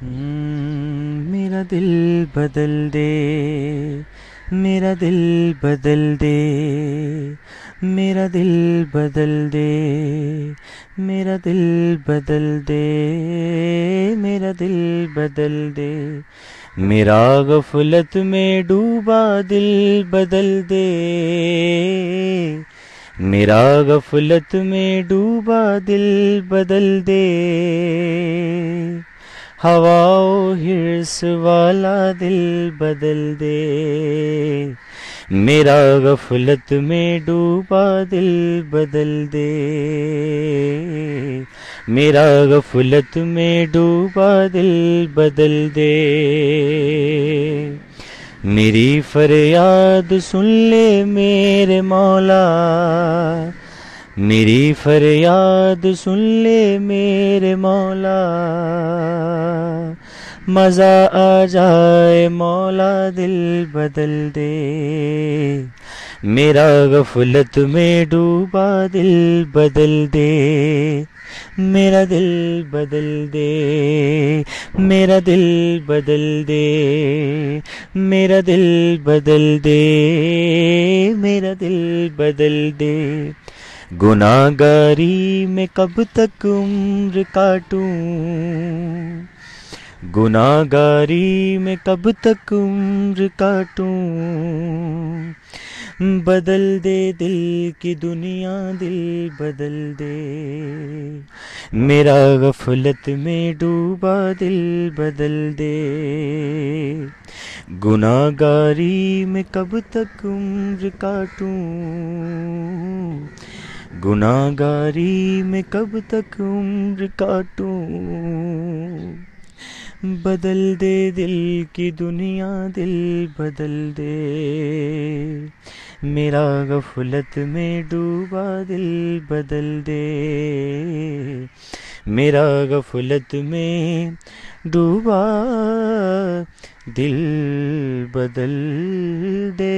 میرا دل بدل دے، میرا دل بدل دے، میرا دل بدل دے، میرا دل بدل دے، میرا دل بدل دے، میرا غفلت میں ڈوبا دل بدل دے، میرا غفلت میں ڈوبا دل بدل دے، ہوا و حرص والا دل بدل دے، میرا غفلت میں ڈوبا دل بدل دے، میرا غفلت میں ڈوبا دل بدل دے، میری فریاد سن لے میرے مولا، میری فریاد سن لے میرے مولا، مزہ آ جائے مولا دل بدل دے، میرا غفلت میں ڈوبا دل بدل دے، میرا دل بدل دے، میرا دل بدل دے، میرا دل بدل دے، میرا دل بدل دے، گناہگاری میں کب تک عمر کاٹوں، گناہگاری میں کب تک عمر کاٹوں، بدل دے دل کی دنیا دل بدل دے، میرا غفلت میں ڈوبا دل بدل دے، گناہگاری میں کب تک عمر کاٹوں، گناہگاری میں کب تک عمر کاٹوں، بدل دے دل کی دنیا دل بدل دے، میرا غفلت میں ڈوبا دل بدل دے، میرا غفلت میں ڈوبا دل بدل دے۔